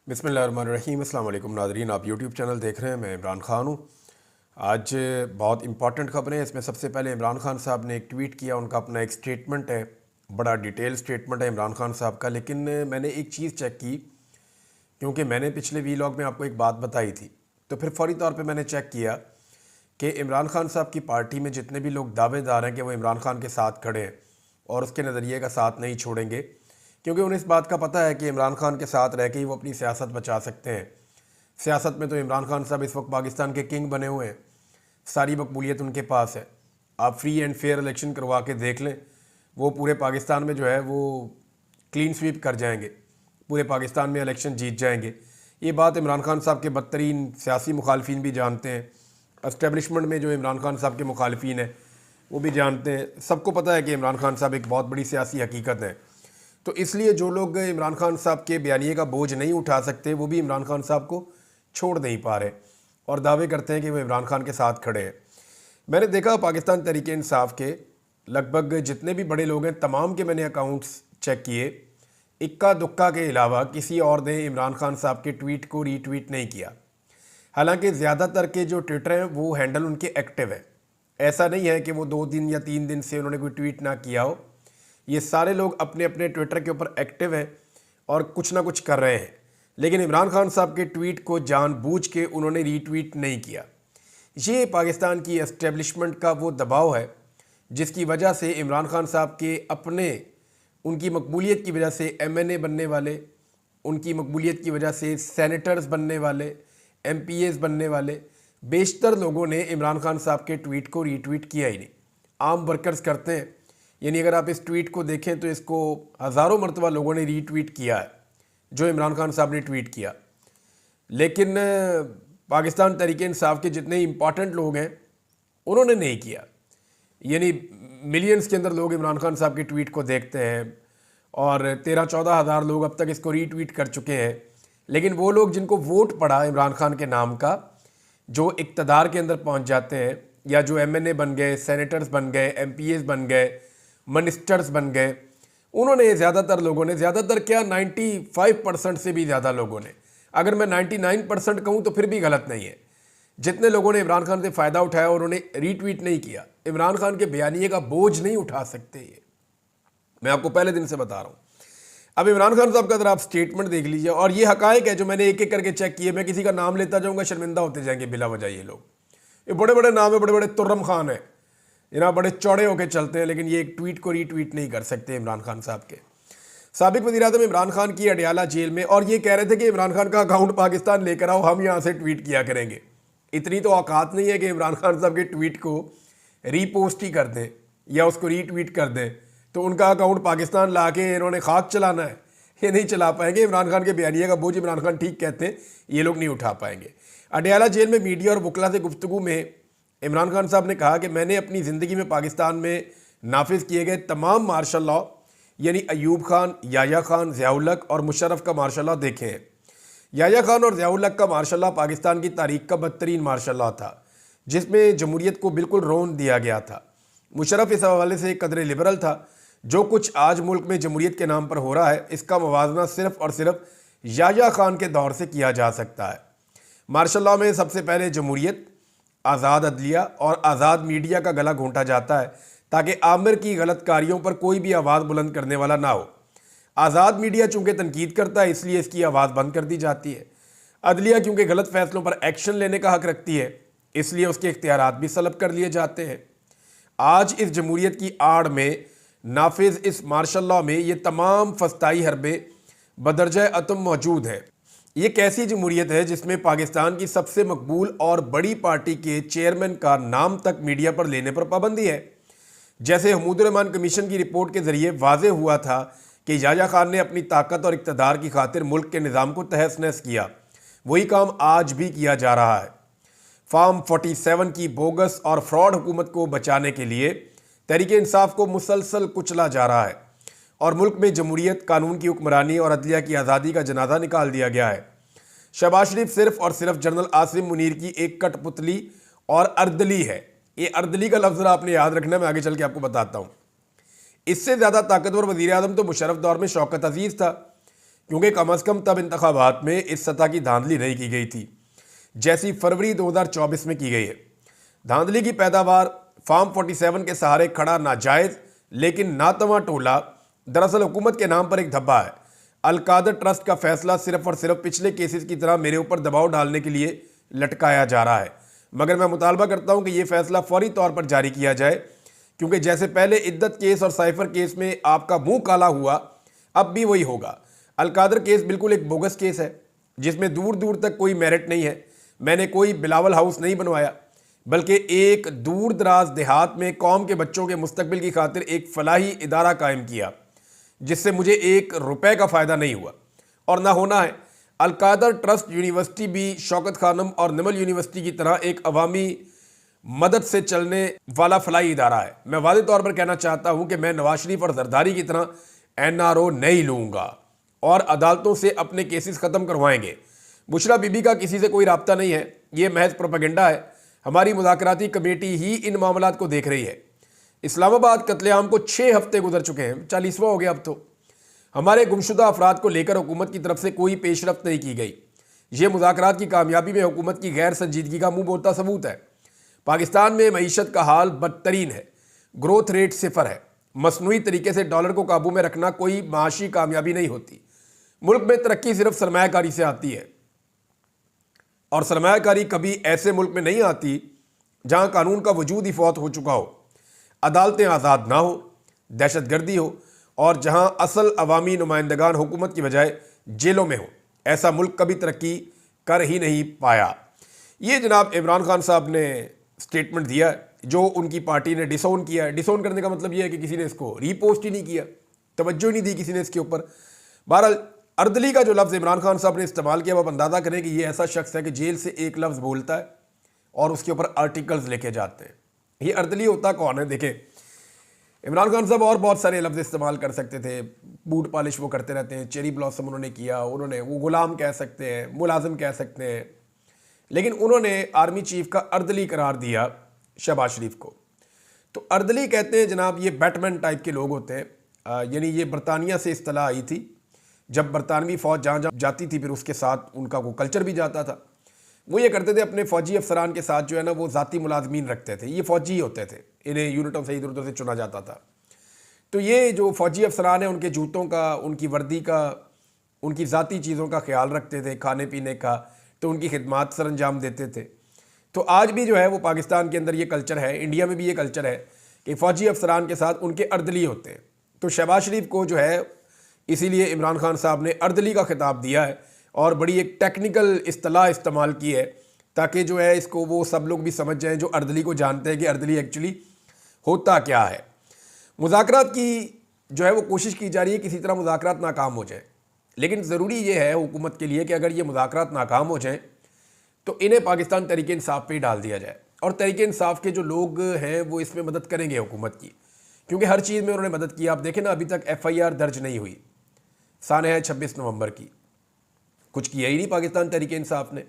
बिस्मिल्लाहिर्रहमानिर्रहीम। अस्सलाम वालेकुम नाज़रीन, आप यूट्यूब चैनल देख रहे हैं। मैं इमरान ख़ान हूँ। आज बहुत इंपॉर्टेंट ख़बरें हैं। इसमें सबसे पहले इमरान ख़ान साहब ने एक ट्वीट किया, उनका अपना एक स्टेटमेंट है, बड़ा डिटेल स्टेटमेंट है इमरान ख़ान साहब का। लेकिन मैंने एक चीज़ चेक की, क्योंकि मैंने पिछले वीलॉग में आपको एक बात बताई थी, तो फिर फौरी तौर पर मैंने चेक किया कि इमरान ख़ान साहब की पार्टी में जितने भी लोग दावेदार हैं कि वो इमरान ख़ान के साथ खड़े हैं और उसके नज़रिए का साथ नहीं छोड़ेंगे, क्योंकि उन्हें इस बात का पता है कि इमरान खान के साथ रह के ही वो अपनी सियासत बचा सकते हैं। सियासत में तो इमरान खान साहब इस वक्त पाकिस्तान के किंग बने हुए हैं, सारी मकबूलियत उनके पास है। आप फ्री एंड फेयर इलेक्शन करवा के देख लें, वो पूरे पाकिस्तान में जो है वो क्लीन स्वीप कर जाएंगे, पूरे पाकिस्तान में इलेक्शन जीत जाएंगे। ये बात इमरान खान साहब के बदतरीन सियासी मुखालफिन भी जानते हैं, एस्टेब्लिशमेंट में जो इमरान खान साहब के मुखालफिन हैं वो भी जानते हैं। सबको पता है कि इमरान खान साहब एक बहुत बड़ी सियासी हकीकत है। तो इसलिए जो लोग इमरान खान साहब के बयानिए का बोझ नहीं उठा सकते, वो भी इमरान खान साहब को छोड़ नहीं पा रहे और दावे करते हैं कि वो इमरान खान के साथ खड़े हैं। मैंने देखा पाकिस्तान तहरीक इंसाफ के लगभग जितने भी बड़े लोग हैं, तमाम के मैंने अकाउंट्स चेक किए, इक्का दुक्का के अलावा किसी और ने इमरान खान साहब के ट्वीट को रीट्वीट नहीं किया। हालांकि ज़्यादातर के जो ट्विटर हैं वो हैंडल उनके एक्टिव है। ऐसा नहीं है कि वो 2 दिन या 3 दिन से उन्होंने कोई ट्वीट ना किया हो। ये सारे लोग अपने अपने ट्विटर के ऊपर एक्टिव हैं और कुछ ना कुछ कर रहे हैं। लेकिन इमरान खान साहब के ट्वीट को जानबूझ के उन्होंने रीट्वीट नहीं किया। ये पाकिस्तान की एस्टेब्लिशमेंट का वो दबाव है जिसकी वजह से इमरान खान साहब के अपने उनकी मकबूलियत की वजह से MNA बनने वाले, उनकी मकबूलियत की वजह से सेनेटर्स बनने वाले, MPAs बनने वाले बेशतर लोगों ने इमरान खान साहब के ट्वीट को रीट्वीट किया ही नहीं। आम वर्कर्स करते हैं, यानी अगर आप इस ट्वीट को देखें तो इसको हज़ारों मरतबा लोगों ने रीट्वीट किया है जो इमरान खान साहब ने ट्वीट किया। लेकिन पाकिस्तान तहरीक इंसाफ के जितने इंपॉर्टेंट लोग हैं उन्होंने नहीं किया। यानी मिलियंस के अंदर लोग इमरान खान साहब के ट्वीट को देखते हैं और 13-14 हज़ार लोग अब तक इसको रीट्वीट कर चुके हैं। लेकिन वो लोग जिनको वोट पड़ा इमरान खान के नाम का, जो इक़्तिदार के अंदर पहुंच जाते हैं या जो MNA बन गए, सेनेटर्स बन गए, MPAs बन गए, मिनिस्टर्स बन गए, उन्होंने ज़्यादातर लोगों ने, ज़्यादातर क्या 95% से भी ज़्यादा लोगों ने, अगर मैं 99% कहूँ तो फिर भी गलत नहीं है, जितने लोगों ने इमरान खान से फ़ायदा उठाया और उन्होंने रीट्वीट नहीं किया, इमरान खान के बयानिए का बोझ नहीं उठा सकते। ये मैं आपको पहले दिन से बता रहा हूँ। अब इमरान खान साहब का अगर आप स्टेटमेंट देख लीजिए, और ये हकायक है जो मैंने एक एक करके चेक किए, मैं किसी का नाम लेता जाऊँगा शर्मिंदा होते जाएंगे बिला वजह। ये लोग, ये बड़े बड़े नाम है, बड़े बड़े तुर्रम खान है, जनाब बड़े चौड़े होकर चलते हैं, लेकिन ये एक ट्वीट को रीट्वीट नहीं कर सकते इमरान खान साहब के। साबिक वज़ीर-ए-आज़म इमरान खान की अडयाला जेल में, और ये कह रहे थे कि इमरान खान का अकाउंट पाकिस्तान लेकर आओ, हम यहाँ से ट्वीट किया करेंगे। इतनी तो औकात नहीं है कि इमरान खान साहब के ट्वीट को रीपोस्ट ही कर दें या उसको रीट्वीट कर दें तो उनका अकाउंट पाकिस्तान ला के इन्होंने खाक चलाना है। ये नहीं चला पाएंगे। इमरान खान के बयानिए का बोझ, इमरान खान ठीक कहते हैं, ये लोग नहीं उठा पाएंगे। अडयाला जेल में मीडिया और वकला से गुफ्तगू में इमरान खान साहब ने कहा कि मैंने अपनी ज़िंदगी में पाकिस्तान में नाफिज किए गए तमाम मार्शल लॉ, यानी अयूब खान, याया खान, ज़िया-उल-हक और मुशर्रफ का मार्शल लॉ देखे हैं। याया खान और ज़िया-उल-हक का मार्शल लॉ पाकिस्तान की तारीख का बदतरीन मार्शल लॉ था, जिसमें जमहूरियत को बिल्कुल रौंद दिया गया था। मुशर्रफ इस हवाले से कदरे लिबरल था। जो कुछ आज मुल्क में जमहूरियत के नाम पर हो रहा है, इसका मवाजना सिर्फ और सिर्फ याया खान के दौर से किया जा सकता है। मार्शल लॉ में सबसे पहले जमहूरियत, आज़ाद अदलिया और आज़ाद मीडिया का गला घोंटा जाता है ताकि आमिर की गलत कारियों पर कोई भी आवाज़ बुलंद करने वाला ना हो। आज़ाद मीडिया चूँकि तनकीद करता है, इसलिए इसकी आवाज़ बंद कर दी जाती है। अदलिया क्योंकि गलत फैसलों पर एक्शन लेने का हक रखती है, इसलिए उसके इख्तियारात भी सलब कर लिए जाते हैं। आज इस जमहूरियत की आड़ में नाफिज इस मार्शल लॉ में ये तमाम फस्ताई हरबे बदरजा अतम मौजूद हैं। ये कैसी जमहूरियत है जिसमें पाकिस्तान की सबसे मकबूल और बड़ी पार्टी के चेयरमैन का नाम तक मीडिया पर लेने पर पाबंदी है। जैसे हमीदुर-रहमान कमीशन की रिपोर्ट के जरिए वाज़े हुआ था कि याया खान ने अपनी ताकत और इक़्तिदार की खातिर मुल्क के निज़ाम को तहस नहस किया, वही काम आज भी किया जा रहा है। फार्म 47 की बोगस और फ्रॉड हुकूमत को बचाने के लिए तहरीक इंसाफ को मुसलसल कुचला जा रहा है और मुल्क में जमहूरियत, कानून की हुक्मरानी और अदलिया की आज़ादी का जनाजा निकाल दिया गया है। शहबाज शरीफ सिर्फ और सिर्फ जनरल आसिम मुनीर की एक कठपुतली और अर्दली है। ये अर्दली का लफ्ज़ आपने याद रखना, मैं आगे चल के आपको बताता हूँ। इससे ज़्यादा ताकतवर वज़ीर आज़म तो मुशर्रफ दौर में शौकत अजीज़ था। क्योंकि कम अज़ कम तब इंतखाबात में इस सतह की धांधली नहीं की गई थी जैसी फरवरी 2024 में की गई है। धांधली की पैदावार फार्म 47 के सहारे खड़ा नाजायज़ लेकिन नातवा टोला दरअसल हुकूमत के नाम पर एक धब्बा है। अलकादर ट्रस्ट का फैसला सिर्फ और सिर्फ पिछले केसेस की तरह मेरे ऊपर दबाव डालने के लिए लटकाया जा रहा है, मगर मैं मुतालबा करता हूं कि यह फैसला फौरी तौर पर जारी किया जाए, क्योंकि जैसे पहले इद्दत केस और साइफर केस में आपका मुंह काला हुआ, अब भी वही होगा। अलकादर केस बिल्कुल एक बोगस केस है जिसमें दूर दूर तक कोई मेरिट नहीं है। मैंने कोई बिलावल हाउस नहीं बनवाया, बल्कि एक दूर दराज देहात में कौम के बच्चों के मुस्तकबिल की खातिर एक फलाही इदारा कायम किया जिससे मुझे एक रुपए का फ़ायदा नहीं हुआ और ना होना है। अलकादर ट्रस्ट यूनिवर्सिटी भी शौकत खानम और निमल यूनिवर्सिटी की तरह एक अवामी मदद से चलने वाला फलाही इदारा है। मैं वादे तौर पर कहना चाहता हूं कि मैं नवाज शरीफ और जरदारी की तरह NRO नहीं लूँगा और अदालतों से अपने केसेस ख़त्म करवाएंगे। बुशरा बीबी का किसी से कोई राब्ता नहीं है, ये महज प्रोपेगेंडा है। हमारी मुज़ाकराती कमेटी ही इन मामलात को देख रही है। इस्लामाबाद कत्लेआम को 6 हफ्ते गुजर चुके हैं, 40वां हो गया अब तो। हमारे गुमशुदा अफराद को लेकर हुकूमत की तरफ से कोई पेशरफ्त नहीं की गई। ये मुज़ाकरात की कामयाबी में हुकूमत की गैर संजीदगी का मुंह बोलता सबूत है। पाकिस्तान में मईशत का हाल बदतरीन है, ग्रोथ रेट 0 है। मसनूई तरीके से डॉलर को काबू में रखना कोई माशी कामयाबी नहीं होती। मुल्क में तरक्की सिर्फ सरमायाकारी से आती है और सरमायाकारी कभी ऐसे मुल्क में नहीं आती जहां कानून का वजूद ही फौत हो चुका हो, अदालतें आज़ाद ना हो, दहशतगर्दी हो और जहां असल अवामी नुमाइंदगान हुकूमत की बजाय जेलों में हो। ऐसा मुल्क कभी तरक्की कर ही नहीं पाया। ये जनाब इमरान खान साहब ने स्टेटमेंट दिया जो उनकी पार्टी ने डिसोन किया है। डिसोन करने का मतलब ये है कि किसी ने इसको रीपोस्ट ही नहीं किया, तवज्जो ही नहीं दी किसी ने इसके ऊपर। बहरहाल अर्दली का जो लफ्ज़ इमरान खान साहब ने इस्तेमाल किया, आप अंदाज़ा करें कि ये ऐसा शख्स है कि जेल से एक लफ्ज़ बोलता है और उसके ऊपर आर्टिकल्स लेके जाते हैं। ये अर्दली होता कौन है? देखें, इमरान खान साहब और बहुत सारे लफ्ज़ इस्तेमाल कर सकते थे। बूट पॉलिश वो करते रहते हैं, चेरी ब्लॉसम उन्होंने किया, उन्होंने वो गुलाम कह सकते हैं, मुलाजिम कह सकते हैं, लेकिन उन्होंने आर्मी चीफ का अर्दली करार दिया शहबाज शरीफ को। तो अर्दली कहते हैं जनाब, ये बैटमैन टाइप के लोग होते हैं। यानी ये बरतानिया से इस्तलाह आई थी, जब बरतानवी फ़ौज जहाँ जहाँ जाती थी फिर उसके साथ उनका वो कल्चर भी जाता था। वो ये करते थे अपने फ़ौजी अफसरान के साथ जो है ना वो ज़ाती मुलाजमीन रखते थे। ये फ़ौजी ही होते थे, इन्हें यूनिटों से इधर उधर से चुना जाता था। तो ये जो फ़ौजी अफसरान हैं उनके जूतों का, उनकी वर्दी का, उनकी ज़ाती चीज़ों का ख्याल रखते थे, खाने पीने का, तो उनकी खिदमात सर अंजाम देते थे। तो आज भी जो है वो पाकिस्तान के अंदर ये कल्चर है, इंडिया में भी ये कल्चर है कि फ़ौजी अफसरान के साथ उनके अर्दली होते हैं। तो शहबाज शरीफ को जो है इसीलिए इमरान खान साहब ने अर्दली का खिताब दिया है और बड़ी एक टेक्निकल इस्तेलाह इस्तेमाल की है ताकि जो है इसको वो सब लोग भी समझ जाएं जो अर्दली को जानते हैं कि अर्दली एक्चुअली होता क्या है। मुज़ाकरात की जो है वो कोशिश की जा रही है किसी तरह मुज़ाकरात नाकाम हो जाए, लेकिन ज़रूरी ये है हुकूमत के लिए कि अगर ये मुज़ाकरात नाकाम हो जाएं तो इन्हें पाकिस्तान तहरीक इंसाफ पे ही डाल दिया जाए और तहरीक इंसाफ के जो लोग हैं वो इसमें मदद करेंगे हुकूमत की, क्योंकि हर चीज़ में उन्होंने मदद की। आप देखें ना, अभी तक FIR दर्ज नहीं हुई, साने है 26 नवंबर की, कुछ किया ही नहीं पाकिस्तान तहरीक इंसाफ ने।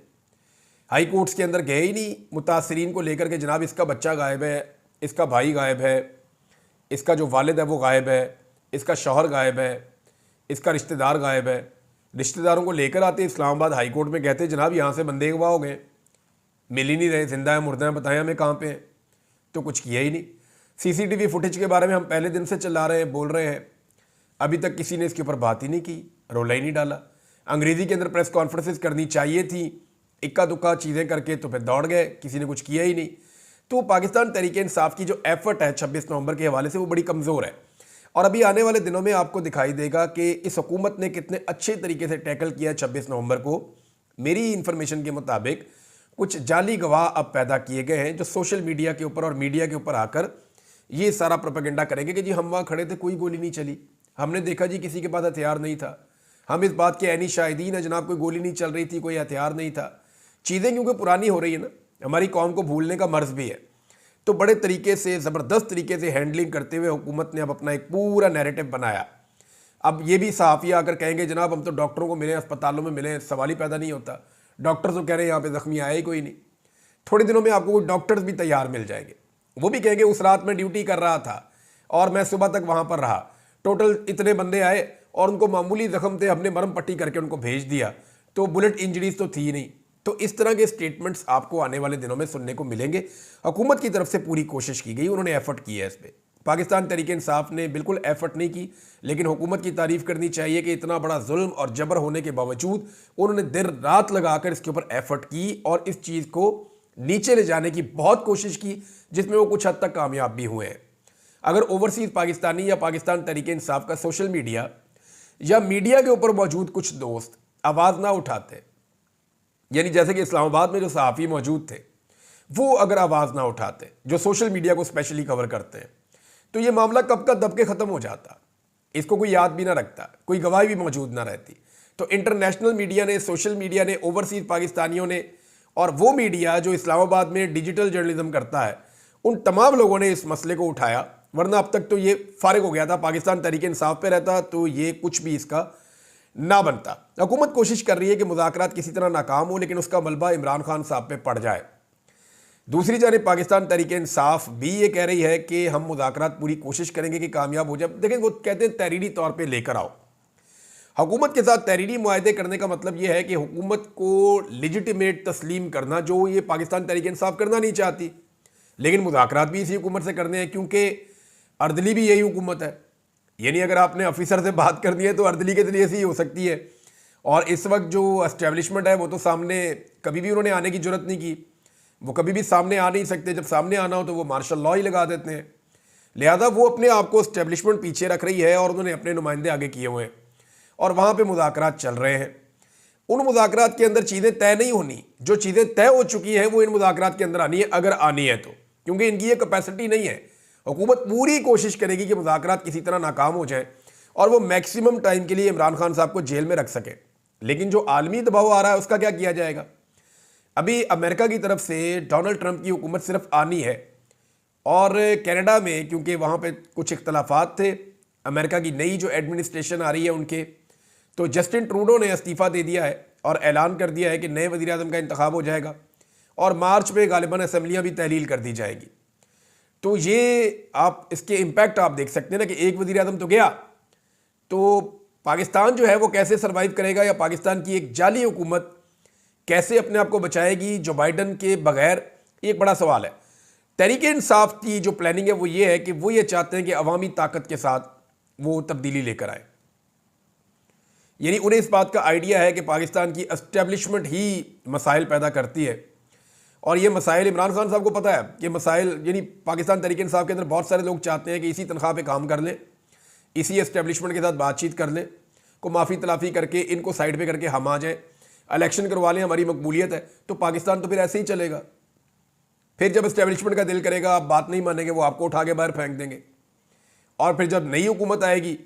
हाई कोर्ट्स के अंदर गए ही नहीं मुतासरीन को लेकर के, जनाब इसका बच्चा गायब है, इसका भाई गायब है, इसका जो वालिद है वो गायब है, इसका शौहर गायब है, इसका रिश्तेदार गायब है। रिश्तेदारों को लेकर आते इस्लामाबाद हाई कोर्ट में, कहते जनाब यहाँ से बंदे गवाह हो गए, मिल ही नहीं रहे, जिंदा है मुर्दा है, बताएं हमें कहाँ पे हैं। तो कुछ किया ही नहीं। CCTV फुटेज के बारे में हम पहले दिन से चला रहे हैं, बोल रहे हैं, अभी तक किसी ने इसके ऊपर बात ही नहीं की, रोला ही नहीं डाला। अंग्रेज़ी के अंदर प्रेस कॉन्फ्रेंसेस करनी चाहिए थी, इक्का दुक्का चीज़ें करके तो फिर दौड़ गए, किसी ने कुछ किया ही नहीं। तो पाकिस्तान तहरीक इंसाफ की जो एफर्ट है 26 नवंबर के हवाले से वो बड़ी कमज़ोर है और अभी आने वाले दिनों में आपको दिखाई देगा कि इस हुकूमत ने कितने अच्छे तरीके से टैकल किया 26 नवंबर को। मेरी इन्फॉर्मेशन के मुताबिक कुछ जाली गवाह अब पैदा किए गए हैं जो सोशल मीडिया के ऊपर और मीडिया के ऊपर आकर ये सारा प्रोपेगेंडा करेंगे कि जी हम वहाँ खड़े थे, कोई गोली नहीं चली, हमने देखा जी किसी के पास हथियार नहीं था, हम इस बात के ऐनी शाहिदीन है जनाब, कोई गोली नहीं चल रही थी, कोई हथियार नहीं था। चीज़ें क्योंकि पुरानी हो रही है ना, हमारी कौम को भूलने का मर्ज भी है, तो बड़े तरीके से ज़बरदस्त तरीके से हैंडलिंग करते हुए हुकूमत ने अब अपना एक पूरा नैरेटिव बनाया। अब ये भी सहाफ़ी आकर कहेंगे जनाब हम तो डॉक्टरों को मिले, अस्पतालों में मिले, सवाल ही पैदा नहीं होता, डॉक्टर तो कह रहे हैं यहाँ पे ज़ख्मी आया ही कोई नहीं। थोड़े दिनों में आपको डॉक्टर्स भी तैयार मिल जाएंगे, वो भी कहेंगे उस रात में ड्यूटी कर रहा था और मैं सुबह तक वहाँ पर रहा, टोटल इतने बंदे आए और उनको मामूली जख्म थे, हमने मरहम पट्टी करके उनको भेज दिया, तो बुलेट इंजरीज तो थी नहीं। तो इस तरह के स्टेटमेंट्स आपको आने वाले दिनों में सुनने को मिलेंगे। हुकूमत की तरफ से पूरी कोशिश की गई, उन्होंने एफर्ट किया है इस पर। पाकिस्तान तहरीक इंसाफ ने बिल्कुल एफर्ट नहीं की, लेकिन हुकूमत की तारीफ करनी चाहिए कि इतना बड़ा जुल्म और जबर होने के बावजूद उन्होंने देर रात लगाकर इसके ऊपर एफर्ट की और इस चीज़ को नीचे ले जाने की बहुत कोशिश की, जिसमें वो कुछ हद तक कामयाब भी हुए हैं। अगर ओवरसीज़ पाकिस्तानी या पाकिस्तान तहरीक इंसाफ का सोशल मीडिया या मीडिया के ऊपर मौजूद कुछ दोस्त आवाज़ ना उठाते, यानी जैसे कि इस्लामाबाद में जो सहाफ़ी मौजूद थे वो अगर आवाज़ ना उठाते, जो सोशल मीडिया को स्पेशली कवर करते हैं, तो ये मामला कब का दब के ख़त्म हो जाता। इसको कोई याद भी ना रखता, कोई गवाही भी मौजूद ना रहती। तो इंटरनेशनल मीडिया ने, सोशल मीडिया ने, ओवरसीज़ पाकिस्तानियों ने और वो मीडिया जो इस्लामाबाद में डिजिटल जर्नलिज्म करता है, उन तमाम लोगों ने इस मसले को उठाया। वरना अब तक तो ये फारिग हो गया था, पाकिस्तान तहरीक इंसाफ पे रहता तो ये कुछ भी इसका ना बनता। हुकूमत कोशिश कर रही है कि मुज़ाकरात किसी तरह नाकाम हो, लेकिन उसका मलबा इमरान खान साहब पे पड़ जाए। दूसरी जानिब पाकिस्तान तहरीक इंसाफ भी ये कह रही है कि हम मुज़ाकरात पूरी कोशिश करेंगे कि कामयाब हो जाए। देखें, वो कहते हैं तहरीरी तौर पे लेकर आओ। हुकूमत के साथ तहरीरी मुआहदे करने का मतलब ये है कि हुकूमत को लेजिटिमेट तस्लीम करना, जो ये पाकिस्तान तहरीक इंसाफ करना नहीं चाहती, लेकिन मुज़ाकरात भी इसी हुकूमत से करने हैं, क्योंकि अर्दली भी यही हुकूमत है। यानी अगर आपने ऑफिसर से बात करनी है तो अर्दली के जरिए से ही हो सकती है। और इस वक्त जो एस्टेब्लिशमेंट है वो तो सामने कभी भी उन्होंने आने की जरूरत नहीं की, वो कभी भी सामने आ नहीं सकते। जब सामने आना हो तो वो मार्शल लॉ ही लगा देते हैं। लिहाजा वो अपने आप को एस्टेब्लिशमेंट पीछे रख रही है और उन्होंने अपने नुमाइंदे आगे किए हुए हैं और वहाँ पे मुज़ाकरात चल रहे हैं। उन मुज़ाकरात के अंदर चीज़ें तय नहीं होनी, जो चीज़ें तय हो चुकी हैं वो इन मुज़ाकरात के अंदर आनी है, अगर आनी है तो, क्योंकि इनकी ये कैपेसिटी नहीं है। हुकूमत पूरी कोशिश करेगी कि मुज़ाकरात किसी तरह नाकाम हो जाए और वो मैक्सिमम टाइम के लिए इमरान खान साहब को जेल में रख सके। लेकिन जो आलमी दबाव आ रहा है उसका क्या किया जाएगा? अभी अमेरिका की तरफ से डोनाल्ड ट्रंप की हुकूमत सिर्फ आनी है और कनाडा में, क्योंकि वहाँ पे कुछ इख्तलाफात थे, अमेरिका की नई जो एडमिनिस्ट्रेशन आ रही है उनके, तो जस्टिन ट्रूडो ने इस्तीफ़ा दे दिया है और ऐलान कर दिया है कि नए वज़ीर आज़म का इंतखाब हो जाएगा और मार्च में गालिबन असम्बलियाँ भी तहलील कर दी जाएगी। तो ये आप इसके इम्पैक्ट आप देख सकते हैं ना कि एक वज़ीर आज़म तो गया, तो पाकिस्तान जो है वो कैसे सर्वाइव करेगा, या पाकिस्तान की एक जाली हुकूमत कैसे अपने आप को बचाएगी जो बाइडन के बगैर, एक बड़ा सवाल है। तहरीक इंसाफ की जो प्लानिंग है वो ये है कि वो ये चाहते हैं कि अवामी ताकत के साथ वो तब्दीली लेकर आए। यानी उन्हें इस बात का आइडिया है कि पाकिस्तान की एस्टेब्लिशमेंट ही मसाइल पैदा करती है और ये मसाइल इमरान खान साहब को पता है कि मसाइल, यानी पाकिस्तान तहरीक इंसाफ के अंदर बहुत सारे लोग चाहते हैं कि इसी तनख्वाह पे काम कर लें, इसी एस्टेब्लिशमेंट के साथ बातचीत कर लें, को माफ़ी तलाफ़ी करके इनको साइड पे करके हम आ जाएं, इलेक्शन करवा लें, हमारी मकबूलियत है। तो पाकिस्तान तो फिर ऐसे ही चलेगा। फिर जब एस्टेब्लिशमेंट का दिल करेगा, आप बात नहीं मानेंगे, वो आपको उठा के बाहर फेंक देंगे। और फिर जब नई हुकूमत आएगी,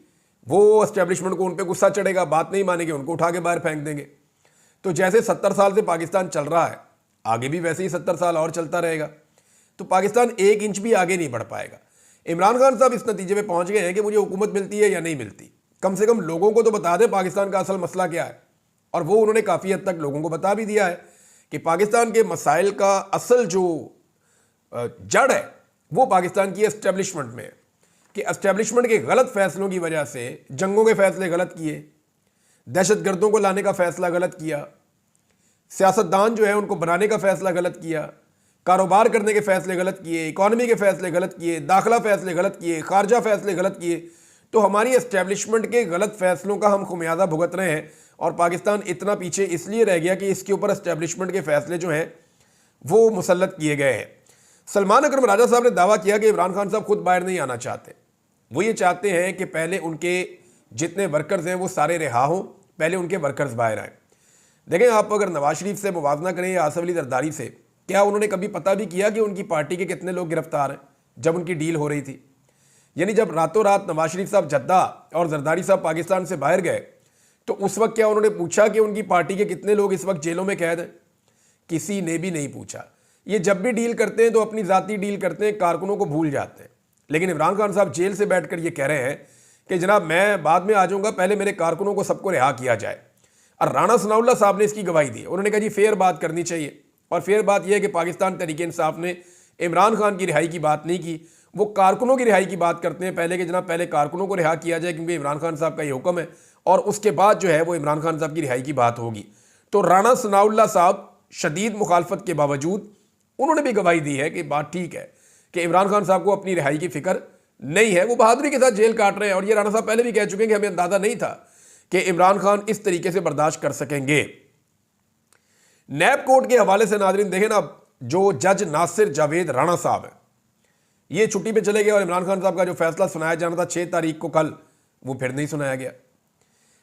वो एस्टेब्लिशमेंट को उन पर गुस्सा चढ़ेगा, बात नहीं मानेंगे, उनको उठा के बाहर फेंक देंगे। तो जैसे 70 साल से पाकिस्तान चल रहा है, आगे भी वैसे ही 70 साल और चलता रहेगा। तो पाकिस्तान एक इंच भी आगे नहीं बढ़ पाएगा। इमरान खान साहब इस नतीजे पे पहुंच गए हैं कि मुझे हुकूमत मिलती है या नहीं मिलती, कम से कम लोगों को तो बता दें पाकिस्तान का असल मसला क्या है। और वो उन्होंने काफ़ी हद तक लोगों को बता भी दिया है कि पाकिस्तान के मसाइल का असल जो जड़ है वो पाकिस्तान की एस्टेब्लिशमेंट में है, कि एस्टेब्लिशमेंट के गलत फैसलों की वजह से जंगों के फैसले गलत किए, दहशतगर्दों को लाने का फैसला गलत किया, सियासतदान जो है उनको बनाने का फैसला गलत किया, कारोबार करने के फैसले गलत किए, इकॉनमी के फैसले गलत किए, दाखिला फैसले गलत किए, खारजा फैसले गलत किए। तो हमारी एस्टेब्लिशमेंट के गलत फैसलों का हम खुमियाजा भुगत रहे हैं और पाकिस्तान इतना पीछे इसलिए रह गया कि इसके ऊपर एस्टेब्लिशमेंट के फैसले जो हैं वो मुसल्लत किए गए हैं। सलमान अकरम राजा साहब ने दावा किया कि इमरान खान साहब खुद बाहर नहीं आना चाहते। वो ये चाहते हैं कि पहले उनके जितने वर्कर्स हैं वो सारे रिहा हों, पहले उनके वर्कर्स बाहर आएँ। देखें, आप अगर नवाज शरीफ से मुवाजना करें या आसफ अली जरदारी से, क्या उन्होंने कभी पता भी किया कि उनकी पार्टी के कितने लोग गिरफ्तार हैं जब उनकी डील हो रही थी? यानी जब रातों रात नवाज शरीफ साहब जद्दा और जरदारी साहब पाकिस्तान से बाहर गए तो उस वक्त क्या उन्होंने पूछा कि उनकी पार्टी के कितने लोग इस वक्त जेलों में कैद हैं? किसी ने भी नहीं पूछा। ये जब भी डील करते हैं तो अपनी ज़ाती डील करते हैं, कारकुनों को भूल जाते हैं। लेकिन इमरान खान साहब जेल से बैठकर ये कह रहे हैं कि जनाब मैं बाद में आ जाऊँगा, पहले मेरे कारकुनों को सबको रिहा किया जाए। और राणा सनाउल्लाह साहब ने इसकी गवाही दी। उन्होंने कहा जी फेयर बात करनी चाहिए, और फेयर बात यह है कि पाकिस्तान तहरीक इंसाफ ने इमरान खान की रिहाई की बात नहीं की, वो कारकुनों की रिहाई की बात करते हैं पहले कि जनाब पहले कारकुनों को रिहा किया जाए क्योंकि इमरान खान साहब का ये हुक्म है, और उसके बाद जो है वो इमरान खान साहब की रिहाई की बात होगी। तो राणा सनाउल्लाह साहब शदीद मुखालफत के बावजूद उन्होंने भी गवाही दी है कि बात ठीक है कि इमरान खान साहब को अपनी रिहाई की फिक्र नहीं है, वो बहादुरी के साथ जेल काट रहे हैं। और ये राणा साहब पहले भी कह चुके हैं कि हमें अंदाजा नहीं था कि इमरान खान इस तरीके से बर्दाश्त कर सकेंगे। नैब कोर्ट के हवाले से नाजरीन देखें ना, जो जज नासिर जावेद राणा साहब है ये छुट्टी पे चले गए और इमरान खान साहब का जो फैसला सुनाया जाना था 6 तारीख को कल, वो फिर नहीं सुनाया गया।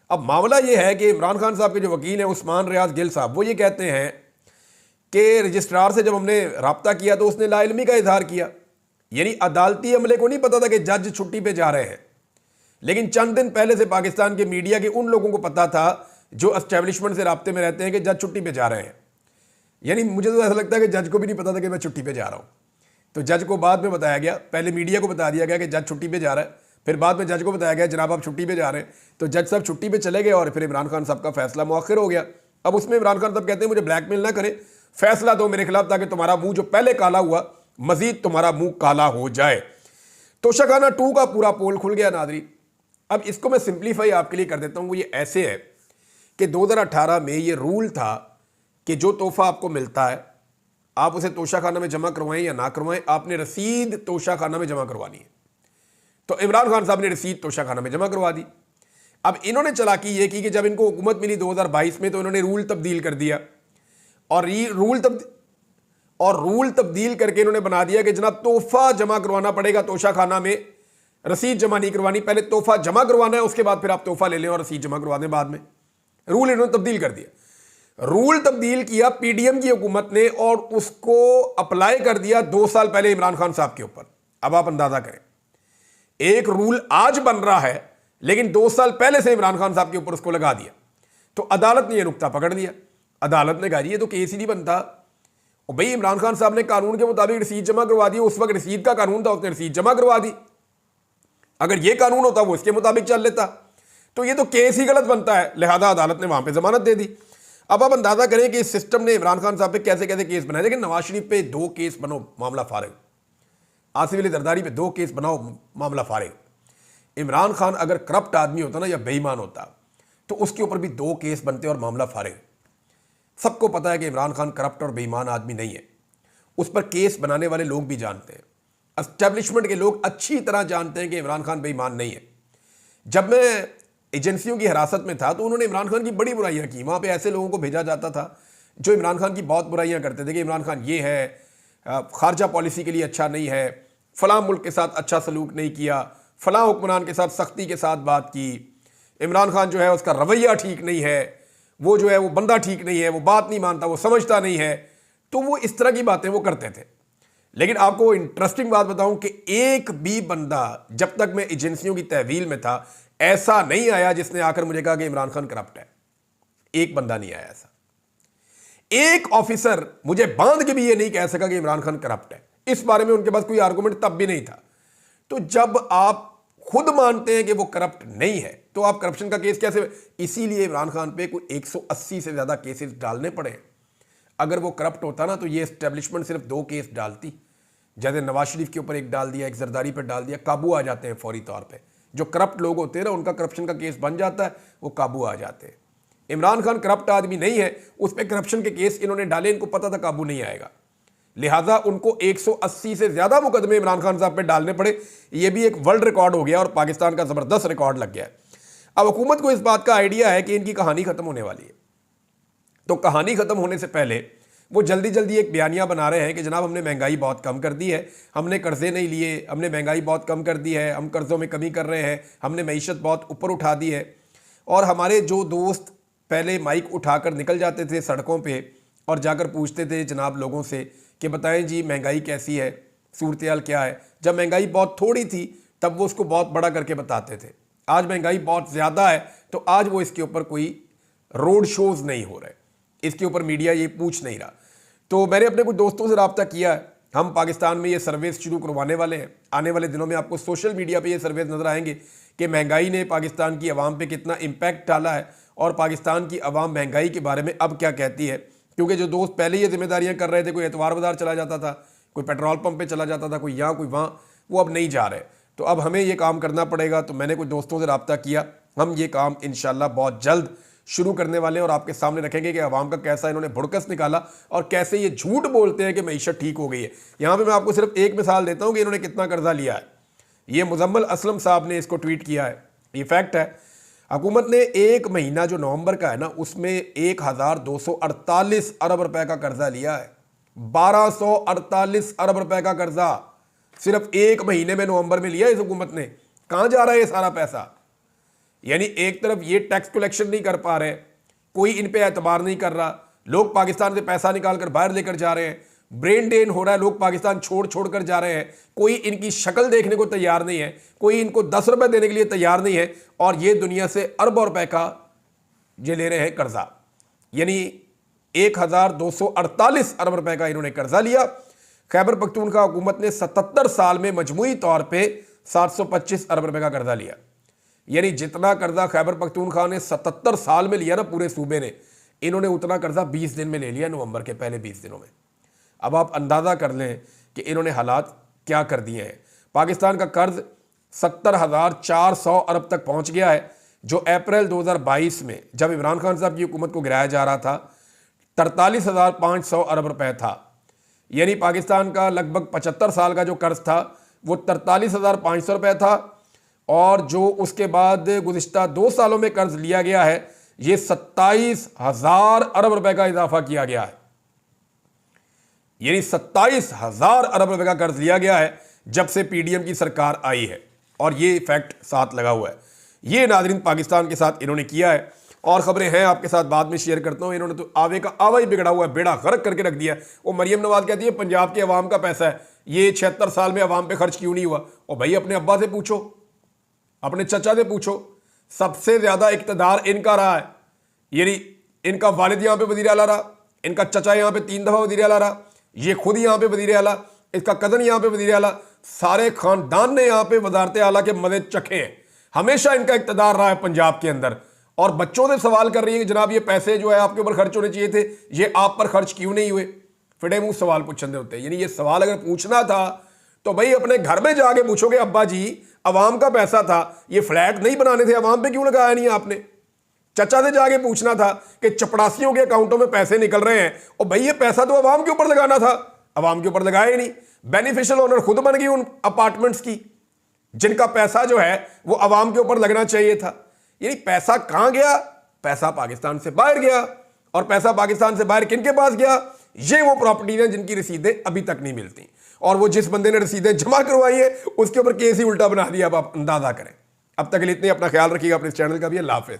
अब मामला ये है कि इमरान खान साहब के जो वकील हैं उस्मान रियाज गिल साहब, वो ये कहते हैं कि रजिस्ट्रार से जब हमने रब्ता किया तो उसने लाइलमी का इजहार किया, यानी अदालती अमले को नहीं पता था कि जज छुट्टी पे जा रहे हैं। लेकिन चंद दिन पहले से पाकिस्तान के मीडिया के उन लोगों को पता था जो एस्टेब्लिशमेंट से राब्ते में रहते हैं कि जज छुट्टी पे जा रहे हैं। यानी मुझे तो ऐसा लगता है कि जज को भी नहीं पता था कि मैं छुट्टी पे जा रहा हूँ। तो जज को बाद में बताया गया, पहले मीडिया को बता दिया गया कि जज छुट्टी पे जा रहा है, फिर बाद में जज को बताया गया जनाब आप छुट्टी पे जा रहे हैं। तो जज साहब छुट्टी पे चले गए और फिर इमरान खान साहब का फैसला मुअख्खर हो गया। अब उसमें इमरान खान साहब कहते हैं मुझे ब्लैकमेल ना करें, फैसला दो मेरे खिलाफ ताकि तुम्हारा मुंह जो पहले काला हुआ मजीद तुम्हारा मुंह काला हो जाए। तोशाखाना 2 का पूरा पोल खुल गया नाज़रीन। अब इसको मैं सिंप्लीफाई आपके लिए कर देता हूँ। वो ये ऐसे है कि 2018 में ये रूल था कि जो तोहफा आपको मिलता है आप उसे तोशाखाना में जमा करवाएं या ना करवाएं, आपने रसीद तोशाखाना में जमा करवानी है। तो इमरान खान साहब ने रसीद तोशाखाना में जमा करवा दी। अब इन्होंने चालाकी ये की कि जब इनको हुकूमत मिली 2022 में तो इन्होंने रूल तब्दील कर दिया और रूल तब्दील करके इन्होंने बना दिया कि जनाब तोहफा जमा करवाना पड़ेगा तोशाखाना में, रसीद जमा नहीं करवानी, पहले तोहफा जमा करवाना है उसके बाद फिर आप तोहफा ले लें और रसीद जमा करवा दें बाद में। रूल इन्होंने तब्दील कर दिया। रूल तब्दील किया पीडीएम की हुकूमत ने और उसको अप्लाई कर दिया 2 साल पहले इमरान खान साहब के ऊपर। अब आप अंदाजा करें, एक रूल आज बन रहा है लेकिन 2 साल पहले से इमरान खान साहब के ऊपर उसको लगा दिया। तो अदालत ने यह नुक्ता पकड़ लिया। अदालत ने कहा ये तो केस ही नहीं बनता। और भाई इमरान खान साहब ने कानून के मुताबिक रसीद जमा करवा दी, उस वक्त रसीद का कानून था, उसने रसीद जमा करवा दी। अगर ये कानून होता वो इसके मुताबिक चल लेता। तो ये तो केस ही गलत बनता है, लिहाजा अदालत ने वहां पे जमानत दे दी। अब आप अंदाजा करें कि इस सिस्टम ने इमरान खान साहब पे कैसे कैसे केस बनाए। लेकिन नवाज शरीफ पे 2 केस बनो मामला फारिग, आसिफ अली जरदारी पे 2 केस बनाओ मामला फारिग। इमरान खान अगर करप्ट आदमी होता ना या बेईमान होता तो उसके ऊपर भी 2 केस बनते और मामला फारिग। सबको पता है कि इमरान खान करप्ट और बेईमान आदमी नहीं है, उस पर केस बनाने वाले लोग भी जानते हैं, एस्टेब्लिशमेंट के लोग अच्छी तरह जानते हैं कि इमरान खान बेईमान नहीं है। जब मैं एजेंसियों की हिरासत में था तो उन्होंने इमरान खान की बड़ी बुराइयां की। वहां पे ऐसे लोगों को भेजा जाता था जो इमरान खान की बहुत बुराइयां करते थे कि इमरान खान ये है, खारजा पॉलिसी के लिए अच्छा नहीं है, फलां मुल्क के साथ अच्छा सलूक नहीं किया, फलां हुक्मरान के साथ सख्ती के साथ बात की, इमरान खान जो है उसका रवैया ठीक नहीं है, वो जो है वो बंदा ठीक नहीं है, वो बात नहीं मानता, वो समझता नहीं है। तो वो इस तरह की बातें वो करते थे। लेकिन आपको इंटरेस्टिंग बात बताऊं कि एक भी बंदा जब तक मैं एजेंसियों की तहवील में था ऐसा नहीं आया जिसने आकर मुझे कहा कि इमरान खान करप्ट है। एक बंदा नहीं आया ऐसा। एक ऑफिसर मुझे बांध के भी ये नहीं कह सका कि इमरान खान करप्ट है। इस बारे में उनके पास कोई आर्गुमेंट तब भी नहीं था। तो जब आप खुद मानते हैं कि वो करप्ट नहीं है तो आप करप्शन का केस कैसे। इसीलिए इमरान खान पे कोई 180 से ज्यादा केसेस डालने पड़े। अगर वो करप्ट होता ना तो ये एस्टेब्लिशमेंट सिर्फ 2 केस डालती, जैसे नवाज शरीफ के ऊपर एक डाल दिया, एक जरदारी पर डाल दिया, काबू आ जाते हैं फौरी तौर पे। जो करप्ट लोग होते हैं ना उनका करप्शन का केस बन जाता है, वो काबू आ जाते हैं। इमरान खान करप्ट आदमी नहीं है, उस पर करप्शन के केस इन्होंने डाले, इनको पता था काबू नहीं आएगा, लिहाजा उनको 180 से ज्यादा मुकदमे इमरान खान साहब पे डालने पड़े। ये भी एक वर्ल्ड रिकॉर्ड हो गया और पाकिस्तान का जबरदस्त रिकॉर्ड लग गया है। अब हुकूमत को इस बात का आइडिया है कि इनकी कहानी खत्म होने वाली है, तो कहानी खत्म होने से पहले वो जल्दी जल्दी एक बयानिया बना रहे हैं कि जनाब हमने महंगाई बहुत कम कर दी है, हमने कर्जे नहीं लिए, हमने महंगाई बहुत कम कर दी है, हम कर्जों में कमी कर रहे हैं, हमने मईशत बहुत ऊपर उठा दी है। और हमारे जो दोस्त पहले माइक उठाकर निकल जाते थे सड़कों पे और जाकर पूछते थे जनाब लोगों से कि बताएं जी महंगाई कैसी है, सूरत हाल क्या है। जब महंगाई बहुत थोड़ी थी तब वो उसको बहुत बड़ा करके बताते थे। आज महंगाई बहुत ज़्यादा है तो आज वो इसके ऊपर कोई रोड शोज़ नहीं हो रहे, इसके ऊपर मीडिया ये पूछ नहीं रहा। तो मैंने अपने कुछ दोस्तों से रब्ता किया है, हम पाकिस्तान में ये सर्वेस शुरू करवाने वाले हैं। आने वाले दिनों में आपको सोशल मीडिया पे ये सर्वेस नज़र आएंगे कि महंगाई ने पाकिस्तान की आवाम पे कितना इम्पैक्ट डाला है और पाकिस्तान की आवाम महंगाई के बारे में अब क्या कहती है। क्योंकि जो दोस्त पहले ये जिम्मेदारियां कर रहे थे, कोई एतवार बाजार चला जाता था, कोई पेट्रोल पंप पे चला जाता था, कोई यहाँ कोई वहाँ, वो अब नहीं जा रहे। तो अब हमें ये काम करना पड़ेगा। तो मैंने कुछ दोस्तों से रब्ता किया, हम ये काम इंशाल्लाह बहुत जल्द शुरू करने वाले हैं और आपके सामने रखेंगे कि अवाम का कैसा इन्होंने भुड़कस निकाला और कैसे ये झूठ बोलते हैं कि मईशत ठीक हो गई है। यहाँ पे मैं आपको सिर्फ एक मिसाल देता हूँ कि इन्होंने कितना कर्जा लिया है। ये मुजम्मल असलम साहब ने इसको ट्वीट किया है, ये फैक्ट है। हुकूमत ने एक महीना जो नवंबर का है ना, उसमें 1248 अरब रुपए का कर्जा लिया है। 1248 अरब रुपए का कर्जा सिर्फ एक महीने में नवंबर में लिया इस हुकूमत ने। कहां जा रहा है ये सारा पैसा? यानी एक तरफ ये टैक्स कलेक्शन नहीं कर पा रहे, कोई इन पे एतबार नहीं कर रहा, लोग पाकिस्तान से पैसा निकालकर बाहर लेकर जा रहे हैं, ब्रेन ड्रेन हो रहा है, लोग पाकिस्तान छोड़ छोड़ कर जा रहे हैं, कोई इनकी शक्ल देखने को तैयार नहीं है, कोई इनको 10 रुपए देने के लिए तैयार नहीं है, और ये दुनिया से अरबों रुपए का ये ले रहे हैं कर्जा। यानी 1248 अरब रुपए का इन्होंने कर्जा लिया। खैबर पख्तूनख्वा हुकूमत ने 77 साल में मजमूई तौर पे 725 अरब रुपए का कर्जा लिया। यानी जितना कर्जा खैबर पख्तूनख्वा ने 77 साल में लिया ना पूरे सूबे ने, इन्होंने उतना कर्जा 20 दिन में ले लिया, नवंबर के पहले 20 दिनों में। अब आप अंदाजा कर लें कि इन्होंने हालात क्या कर दिए हैं। पाकिस्तान का कर्ज 70,400 अरब तक पहुंच गया है, जो अप्रैल 2022 में जब इमरान खान साहब की हुकूमत को गिराया जा रहा था 43,500 अरब रुपए था। यानी पाकिस्तान का लगभग 75 साल का जो कर्ज था वो 43,500 रुपए था, और जो उसके बाद गुज़िश्ता 2 सालों में कर्ज लिया गया है ये 27,000 अरब रुपए का इजाफा किया गया है। यानी 27,000 अरब रुपए का कर्ज लिया गया है जब से पीडीएम की सरकार आई है, और ये फैक्ट साथ लगा हुआ है। ये नाज़रीन पाकिस्तान के साथ इन्होंने किया है, और खबरें हैं आपके साथ बाद में शेयर करता हूं। इन्होंने तो आवे का आवा ही बिगड़ा हुआ है, बेड़ा गर्क करके रख दिया। वो मरियम नवाज कहती है पंजाब के अवाम का पैसा है, ये 76 साल में अवाम पे खर्च क्यों नहीं हुआ? और भाई अपने अब्बा से पूछो, अपने चचा से पूछो, सबसे ज्यादा इक्तदार इनका रहा है। यानी इनका वालिद यहां पे वजीर आला रहा, इनका चचा यहां पे 3 दफा वजीर आला रहा, ये खुद यहां पे वजीर आला, इसका कजन यहां पे वजीर आला, सारे खानदान ने यहां पे वजारत आला के मजे चखे हैं। हमेशा इनका इक्तदार रहा है पंजाब के अंदर। और बच्चों से सवाल कर रही है कि जनाब ये पैसे जो है आपके ऊपर खर्च होने चाहिए थे, ये आप पर खर्च क्यों नहीं हुए? फिटे मुंह सवाल पूछने होते हैं। यानी ये सवाल अगर पूछना था तो भाई अपने घर में जाके पूछोगे, अब्बा जी अवाम का पैसा था, ये फ्लैट नहीं बनाने थे, अवाम पे क्यों लगाया नहीं आपने? चचा से जाके पूछना था कि चपड़ासियों के अकाउंटों में पैसे निकल रहे हैं, और भाई ये पैसा तो अवाम के ऊपर लगाना था, अवाम के ऊपर लगाया ही नहीं। बेनिफिशियल ओनर खुद बन गई उन अपार्टमेंट्स की, जिनका पैसा जो है वो अवाम के ऊपर लगना चाहिए था। यानी पैसा कहां गया? पैसा पाकिस्तान से बाहर गया। और पैसा पाकिस्तान से बाहर किन के पास गया? ये वो प्रॉपर्टीज हैं जिनकी रसीदें अभी तक नहीं मिलती, और वो जिस बंदे ने रसीदें जमा करवाई है उसके ऊपर केस ही उल्टा बना दिया। अब आप अंदाजा करें। अब तक के लिए इतने, अपना ख्याल रखिएगा, अपने चैनल का भी। अल्लाह हाफिज़।